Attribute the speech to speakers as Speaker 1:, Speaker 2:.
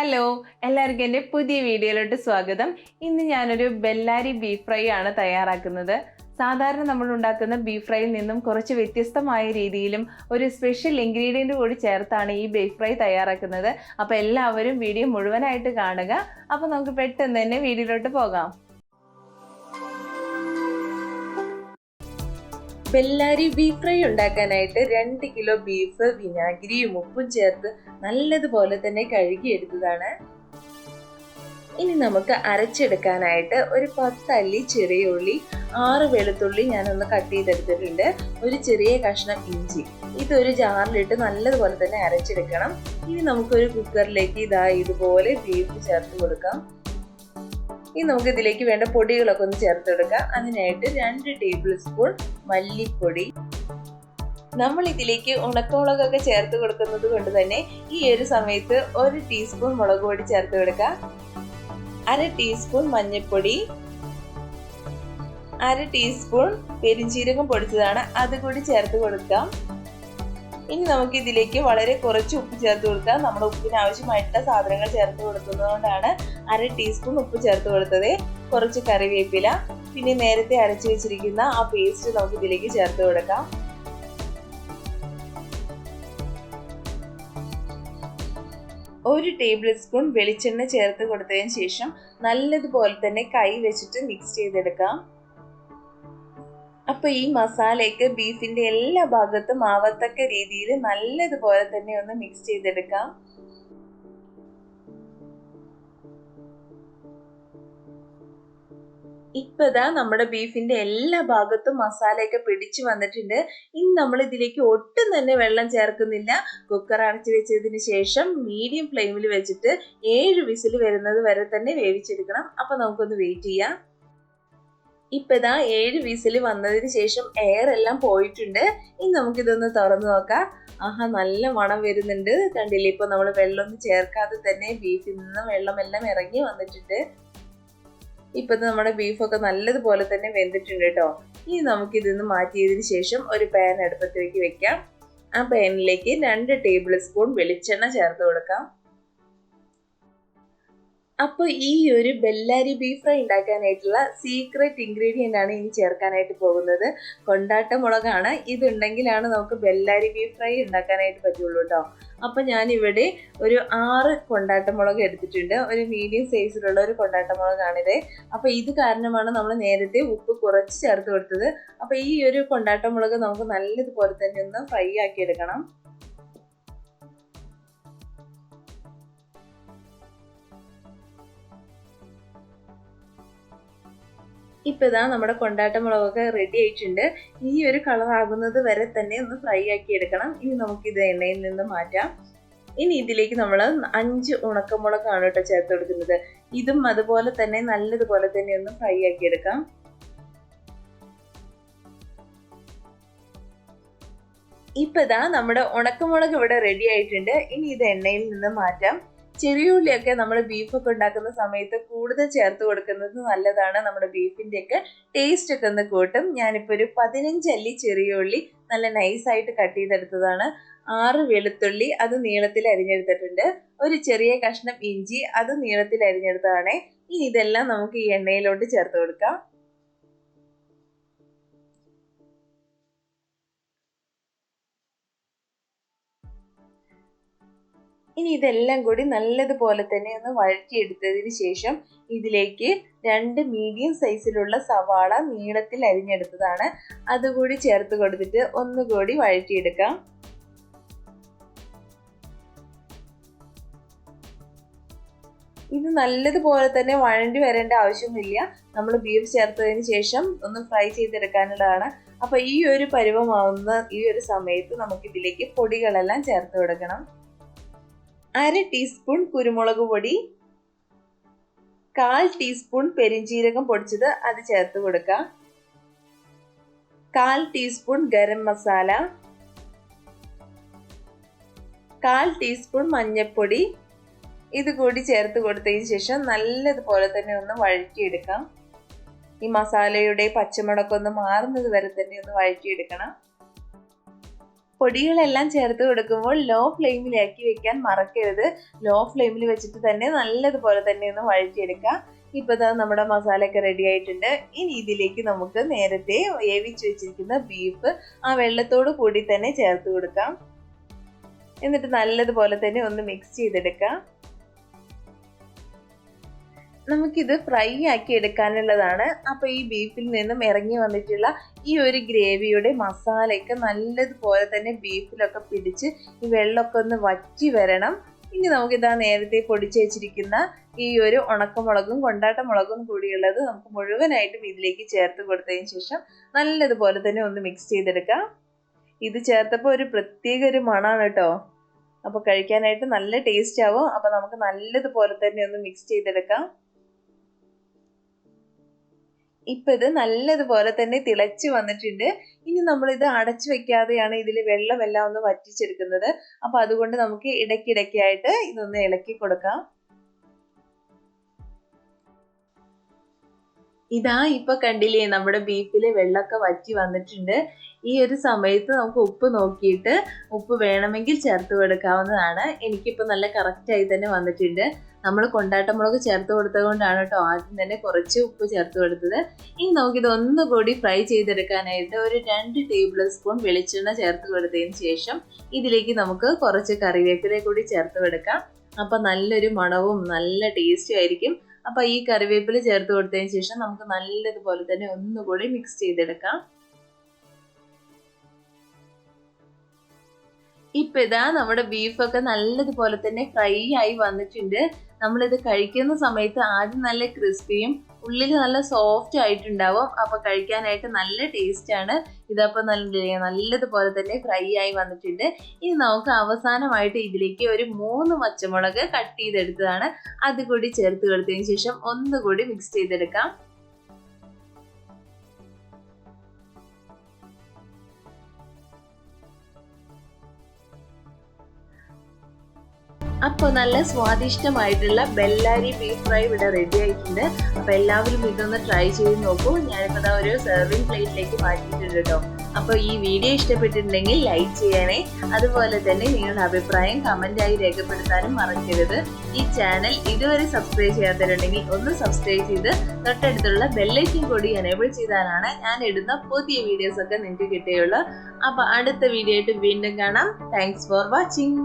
Speaker 1: Hello, എല്ലാവർക്കും എൻ്റെ പുതിയ വീഡിയോയിലോട്ട് സ്വാഗതം. ഇന്ന് ഞാനൊരു ബെല്ലാരി ബീഫ് ഫ്രൈ ആണ് തയ്യാറാക്കുന്നത്. സാധാരണ നമ്മൾ ഉണ്ടാക്കുന്ന ബീഫ് ഫ്രൈയിൽ നിന്നും കുറച്ച് വ്യത്യസ്തമായ രീതിയിലും ഒരു സ്പെഷ്യൽ ഇൻഗ്രീഡിയൻറ്റ് കൂടി ചേർത്താണ് ഈ ബീഫ് ഫ്രൈ തയ്യാറാക്കുന്നത്. അപ്പോൾ എല്ലാവരും വീഡിയോ മുഴുവനായിട്ട് കാണുക. അപ്പോൾ നമുക്ക് പെട്ടെന്ന് തന്നെ വീഡിയോയിലോട്ട് പോകാം. ബെല്ലാരി ബീഫ് ഫ്രൈ ഉണ്ടാക്കാനായിട്ട് 2 കിലോ ബീഫ് വിനാഗിരിയും ഉപ്പും ചേർത്ത് നല്ലതുപോലെ തന്നെ കഴുകിയെടുത്തതാണ്. ഇനി നമുക്ക് അരച്ചെടുക്കാനായിട്ട് ഒരു 10 അല്ലി ചെറിയ ഉള്ളി, 6 വെളുത്തുള്ളി ഞാനൊന്ന് കട്ട് ചെയ്തെടുത്തിട്ടുണ്ട്, ഒരു ചെറിയ കഷ്ണം ഇഞ്ചി. ഇതൊരു ജാറിലിട്ട് നല്ലതുപോലെ തന്നെ അരച്ചെടുക്കണം. ഇനി നമുക്കൊരു കുക്കറിലേക്ക് ഇതുപോലെ ബീഫ് ചേർത്ത് കൊടുക്കാം. ഇനി നമുക്ക് ഇതിലേക്ക് വേണ്ട പൊടികളൊക്കെ ഒന്ന് ചേർത്തെടുക്കാം. അതിനായിട്ട് 2 ടേബിൾ സ്പൂൺ മല്ലിപ്പൊടി. നമ്മൾ ഇതിലേക്ക് ഉണക്കമുളകൊക്കെ ചേർത്ത് കൊടുക്കുന്നത് കൊണ്ട് തന്നെ ഈ ഒരു സമയത്ത് 1 ടീസ്പൂൺ മുളക് പൊടി ചേർത്ത് കൊടുക്കാം. 1/2 ടീസ്പൂൺ മഞ്ഞൾപ്പൊടി, 1/2 ടീസ്പൂൺ പെരിഞ്ജീരകം പൊടിച്ചതാണ്, അതുകൂടി ചേർത്ത് കൊടുക്കാം. ഇനി നമുക്ക് ഇതിലേക്ക് വളരെ കുറച്ച് ഉപ്പ് ചേർത്ത് കൊടുക്കാം. നമ്മൾ ഉപ്പിന് ആവശ്യമായിട്ടുള്ള സാധനങ്ങൾ ചേർത്ത് കൊടുക്കുന്നതുകൊണ്ടാണ് 1/2 ടീസ്പൂൺ ഉപ്പ് ചേർത്ത് കൊടുത്തത്. കുറച്ച് കറിവേപ്പില, പിന്നെ നേരത്തെ അരച്ചു വെച്ചിരിക്കുന്ന ആ പേസ്റ്റ് നമുക്ക് ഇതിലേക്ക് ചേർത്ത് കൊടുക്കാം. ഒരു ടേബിൾ സ്പൂൺ വെളിച്ചെണ്ണ ചേർത്ത് കൊടുത്തതിന് ശേഷം നല്ലതുപോലെ തന്നെ കൈ വെച്ചിട്ട് മിക്സ് ചെയ്തെടുക്കാം. അപ്പൊ ഈ മസാലയ്ക്ക് ബീഫിന്റെ എല്ലാ ഭാഗത്തും ആവത്തക്ക രീതിയിൽ നല്ലതുപോലെ തന്നെ ഒന്ന് മിക്സ് ചെയ്തെടുക്കാം. ഇപ്പതാ നമ്മുടെ ബീഫിന്റെ എല്ലാ ഭാഗത്തും മസാലയൊക്കെ പിടിച്ചു വന്നിട്ടുണ്ട്. ഇനി നമ്മൾ ഇതിലേക്ക് ഒട്ടും തന്നെ വെള്ളം ചേർക്കുന്നില്ല. കുക്കർ അടച്ചു വെച്ചതിന് ശേഷം മീഡിയം ഫ്ലെയിമിൽ വെച്ചിട്ട് 7 വിസിൽ വരുന്നത് വരെ തന്നെ വേവിച്ചെടുക്കണം. അപ്പൊ നമുക്കൊന്ന് വെയിറ്റ് ചെയ്യാം. ഇപ്പതാ 7 വിസിൽ വന്നതിന് ശേഷം എയർ എല്ലാം പോയിട്ടുണ്ട്. ഇനി നമുക്കിതൊന്ന് തുറന്നു നോക്കാം. ആഹാ, നല്ല മണം വരുന്നുണ്ട്. കണ്ടില്ലേ, ഇപ്പൊ നമ്മൾ വെള്ളമൊന്നും ചേർക്കാതെ തന്നെ ബീഫിൽ നിന്ന് വെള്ളമെല്ലാം ഇറങ്ങി വന്നിട്ടുണ്ട്. ഇപ്പൊ നമ്മുടെ ബീഫൊക്കെ നല്ലതുപോലെ തന്നെ വെന്തിട്ടുണ്ട് കേട്ടോ. ഇനി നമുക്ക് ഇതൊന്ന് മാറ്റിയതിന് ശേഷം ഒരു പാൻ അടുപ്പത്തേക്ക് വെക്കാം. ആ പാനിലേക്ക് 2 ടേബിൾ സ്പൂൺ വെളിച്ചെണ്ണ ചേർത്ത് കൊടുക്കാം. അപ്പോൾ ഈ ഒരു ബെല്ലാരി ബീഫ് ഫ്രൈ ഉണ്ടാക്കാനായിട്ടുള്ള സീക്രട്ട് ഇൻഗ്രീഡിയൻ്റ് ആണ് ഇനി ചേർക്കാനായിട്ട് പോകുന്നത്. കൊണ്ടാട്ട മുളകാണ്. ഇതുണ്ടെങ്കിലാണ് നമുക്ക് ബെല്ലാരി ബീഫ് ഫ്രൈ ഉണ്ടാക്കാനായിട്ട് പറ്റുള്ളൂ കേട്ടോ. അപ്പം ഞാനിവിടെ ഒരു 6 കൊണ്ടാട്ട മുളക് എടുത്തിട്ടുണ്ട്. ഒരു മീഡിയം സൈസിലുള്ള ഒരു കൊണ്ടാട്ട മുളകാണിത്. അപ്പോൾ ഇത് കാരണമാണ് നമ്മൾ നേരത്തെ ഉപ്പ് കുറച്ച് ചേർത്ത് കൊടുത്തത്. അപ്പോൾ ഈ ഒരു കൊണ്ടാട്ട മുളക് നമുക്ക് നല്ലതുപോലെ തന്നെ ഒന്ന് ഫ്രൈ ആക്കി എടുക്കണം. ഇപ്പൊ ഇതാ നമ്മുടെ കൊണ്ടാട്ട മുളകൊക്കെ റെഡി ആയിട്ടുണ്ട്. ഈ ഒരു കളർ ആകുന്നത് വരെ തന്നെ ഒന്ന് ഫ്രൈ ആക്കി എടുക്കണം. ഇനി നമുക്ക് ഇത് എണ്ണയിൽ നിന്ന് മാറ്റാം. ഇനി ഇതിലേക്ക് നമ്മൾ 5 ഉണക്കമുളകാണ് കേട്ടോ ചേർത്ത് കൊടുക്കുന്നത്. ഇതും അതുപോലെ തന്നെ നല്ലതുപോലെ തന്നെ ഒന്ന് ഫ്രൈ ആക്കി എടുക്കാം. ഇപ്പൊ ഇതാ നമ്മുടെ ഉണക്കമുളക് ഇവിടെ റെഡി ആയിട്ടുണ്ട്. ഇനി ഇത് എണ്ണയിൽ നിന്ന് മാറ്റാം. ചെറിയ ഉള്ളിയൊക്കെ നമ്മൾ ബീഫൊക്കെ ഉണ്ടാക്കുന്ന സമയത്ത് കൂടുതൽ ചേർത്ത് കൊടുക്കുന്നത് നല്ലതാണ്. നമ്മുടെ ബീഫിന്റെ ഒക്കെ ടേസ്റ്റ് ഒക്കെ ഒന്ന് കൂട്ടും. ഞാനിപ്പോ ഒരു 15 അല്ലി ചെറിയ ഉള്ളി നല്ല നൈസായിട്ട് കട്ട് ചെയ്തെടുത്തതാണ്. 6 വെളുത്തുള്ളി അത് നീളത്തിൽ അരിഞ്ഞെടുത്തിട്ടുണ്ട്. ഒരു ചെറിയ കഷ്ണം ഇഞ്ചി അത് നീളത്തിൽ അരിഞ്ഞെടുത്തതാണ്. ഇനി ഇതെല്ലാം നമുക്ക് ഈ എണ്ണയിലോട്ട് ചേർത്ത് കൊടുക്കാം. ഇനി ഇതെല്ലാം കൂടി നല്ലതുപോലെ തന്നെ ഒന്ന് വഴറ്റിയെടുത്തതിന് ശേഷം ഇതിലേക്ക് 2 മീഡിയം സൈസിലുള്ള സവാള നീളത്തിൽ അരിഞ്ഞെടുത്തതാണ്, അതുകൂടി ചേർത്ത് കൊടുത്തിട്ട് ഒന്നുകൂടി വഴറ്റിയെടുക്കാം. ഇത് നല്ലതുപോലെ തന്നെ വഴണ്ടി വരേണ്ട ആവശ്യമൊന്നുമില്ല. നമ്മൾ ബീഫ് ചേർത്തതിന് ശേഷം ഒന്ന് ഫ്രൈ ചെയ്തെടുക്കാനുള്ളതാണ്. അപ്പൊ ഈ ഒരു പരുവമാവുന്ന ഈ ഒരു സമയത്ത് നമുക്ക് ഇതിലേക്ക് പൊടികളെല്ലാം ചേർത്ത് കൊടുക്കണം. 1/2 ടീസ്പൂൺ കുരുമുളക് പൊടി, 1/4 ടീസ്പൂൺ പെരിഞ്ജീരകം പൊടിച്ചത് അത് ചേർത്ത് കൊടുക്കാം. 1/4 ടീസ്പൂൺ ഗരം മസാല, 1/4 ടീസ്പൂൺ മഞ്ഞൾപ്പൊടി, ഇത് കൂടി ചേർത്ത് കൊടുത്തതിന് ശേഷം നല്ലതുപോലെ തന്നെ ഒന്ന് വഴറ്റിയെടുക്കാം. ഈ മസാലയുടെ പച്ചമണക്കൊന്ന് മാറുന്നത് വരെ തന്നെ ഒന്ന് വഴറ്റിയെടുക്കണം. പൊടികളെല്ലാം ചേർത്ത് കൊടുക്കുമ്പോൾ ലോ ഫ്ലെയിമിലാക്കി വെക്കാൻ മറക്കരുത്. ലോ ഫ്ലെയിമിൽ വെച്ചിട്ട് തന്നെ നല്ലതുപോലെ തന്നെ ഒന്ന് വഴറ്റിയെടുക്കാം. ഇപ്പോൾ നമ്മുടെ മസാലയൊക്കെ റെഡി ആയിട്ടുണ്ട്. ഇനി ഇതിലേക്ക് നമുക്ക് നേരത്തെ വേവിച്ച് വെച്ചിരിക്കുന്ന ബീഫ് ആ വെള്ളത്തോട് കൂടി തന്നെ ചേർത്ത് കൊടുക്കാം. എന്നിട്ട് നല്ലതുപോലെ തന്നെ ഒന്ന് മിക്സ് ചെയ്തെടുക്കാം. നമുക്കിത് ഫ്രൈ ആക്കി എടുക്കാനുള്ളതാണ്. അപ്പോൾ ഈ ബീഫിൽ നിന്നും ഇറങ്ങി വന്നിട്ടുള്ള ഈ ഒരു ഗ്രേവിയുടെ മസാലയൊക്കെ നല്ലതുപോലെ തന്നെ ബീഫിലൊക്കെ പിടിച്ച് ഈ വെള്ളമൊക്കെ ഒന്ന് വറ്റി വരണം. ഇനി നമുക്കിതാ നേരത്തെ പൊടിച്ച് വെച്ചിരിക്കുന്ന ഈ ഒരു ഉണക്കമുളകും കൊണ്ടാട്ടമുളകും കൂടിയുള്ളത് നമുക്ക് മുഴുവനായിട്ടും ഇതിലേക്ക് ചേർത്ത് കൊടുത്തതിന് ശേഷം നല്ലതുപോലെ തന്നെ ഒന്ന് മിക്സ് ചെയ്തെടുക്കാം. ഇത് ചേർത്തപ്പോൾ ഒരു പ്രത്യേക ഒരു മണമാണ് കേട്ടോ. അപ്പോൾ കഴിക്കാനായിട്ട് നല്ല ടേസ്റ്റ് ആവും. അപ്പോൾ നമുക്ക് നല്ലതുപോലെ തന്നെ ഒന്ന് മിക്സ് ചെയ്തെടുക്കാം. ഇപ്പം ഇത് നല്ലതുപോലെ തന്നെ തിളച്ച് വന്നിട്ടുണ്ട്. ഇനി നമ്മളിത് അടച്ചു വെക്കാതെയാണ് ഇതിൽ വെള്ളമെല്ലാം ഒന്ന് വറ്റിച്ചെടുക്കുന്നത്. അപ്പോൾ അതുകൊണ്ട് നമുക്ക് ഇടയ്ക്കിടയ്ക്കായിട്ട് ഇതൊന്ന് ഇളക്കി കൊടുക്കാം. ഇതാ ഇപ്പൊ കണ്ടില്ലേ, നമ്മുടെ ബീഫിലെ വെള്ളമൊക്കെ വറ്റി വന്നിട്ടുണ്ട്. ഈ ഒരു സമയത്ത് നമുക്ക് ഉപ്പ് നോക്കിയിട്ട് ഉപ്പ് വേണമെങ്കിൽ ചേർത്ത് കൊടുക്കാവുന്നതാണ്. എനിക്കിപ്പോൾ നല്ല കറക്റ്റായി തന്നെ വന്നിട്ടുണ്ട്. നമ്മൾ കൊണ്ടാട്ടമുളക് ചേർത്ത് കൊടുത്തത് കൊണ്ടാണ് കേട്ടോ ആദ്യം തന്നെ കുറച്ച് ഉപ്പ് ചേർത്ത് കൊടുത്തത്. ഇനി നമുക്കിത് ഒന്നുകൂടി ഫ്രൈ ചെയ്തെടുക്കാനായിട്ട് ഒരു 2 ടേബിൾ സ്പൂൺ വെളിച്ചെണ്ണ ചേർത്ത് കൊടുത്തതിന് ശേഷം ഇതിലേക്ക് നമുക്ക് കുറച്ച് കറിവേപ്പില കൂടി ചേർത്ത് കൊടുക്കാം. അപ്പം നല്ലൊരു മണവും നല്ല ടേസ്റ്റും ആയിരിക്കും. അപ്പോൾ ഈ കറിവേപ്പില ചേർത്ത് കൊടുത്തതിന് ശേഷം നമുക്ക് നല്ലതുപോലെ തന്നെ ഒന്നുകൂടി മിക്സ് ചെയ്തെടുക്കാം. ഇപ്പം ഇതാ നമ്മുടെ ബീഫൊക്കെ നല്ലതുപോലെ തന്നെ ഫ്രൈ ആയി വന്നിട്ടുണ്ട്. നമ്മളിത് കഴിക്കുന്ന സമയത്ത് ആദ്യം നല്ല ക്രിസ്പിയും ഉള്ളിൽ നല്ല സോഫ്റ്റ് ആയിട്ടുണ്ടാവും. അപ്പോൾ കഴിക്കാനായിട്ട് നല്ല ടേസ്റ്റാണ്. ഇതപ്പോൾ നല്ലതുപോലെ തന്നെ ഫ്രൈ ആയി വന്നിട്ടുണ്ട്. ഇനി നമുക്ക് അവസാനമായിട്ട് ഇതിലേക്ക് ഒരു 3 പച്ചമുളക് കട്ട് ചെയ്തെടുത്തതാണ് അതുകൂടി ചേർത്ത് കൊടുത്തതിന് ശേഷം ഒന്നുകൂടി മിക്സ് ചെയ്തെടുക്കാം. അപ്പോൾ നല്ല സ്വാദിഷ്ടമായിട്ടുള്ള ബെല്ലാരി ബീഫ് ഫ്രൈ ഇവിടെ റെഡി ആയിട്ടുണ്ട്. അപ്പോൾ എല്ലാവരും ഇതൊന്ന് ട്രൈ ചെയ്ത് നോക്കൂ. ഞാനിപ്പോൾ ഒരു സെർവിങ് പ്ലേറ്റിലേക്ക് മാറ്റിയിട്ടുണ്ട് കേട്ടോ. അപ്പോൾ ഈ വീഡിയോ ഇഷ്ടപ്പെട്ടിട്ടുണ്ടെങ്കിൽ ലൈക്ക് ചെയ്യണേ. അതുപോലെ തന്നെ നിങ്ങളുടെ അഭിപ്രായം കമൻ്റായി രേഖപ്പെടുത്താനും മറക്കരുത്. ഈ ചാനൽ ഇതുവരെ സബ്സ്ക്രൈബ് ചെയ്യാത്തവരുണ്ടെങ്കിൽ ഒന്ന് സബ്സ്ക്രൈബ് ചെയ്ത് തൊട്ടടുത്തുള്ള ബെല്ലൈക്കൻ കൂടി എനേബിൾ ചെയ്താലാണ് ഞാൻ ഇടുന്ന പുതിയ വീഡിയോസൊക്കെ നിങ്ങൾക്ക് കിട്ടുകയുള്ളൂ. അപ്പോൾ അടുത്ത വീഡിയോ ആയിട്ട് വീണ്ടും കാണാം. Thanks for watching.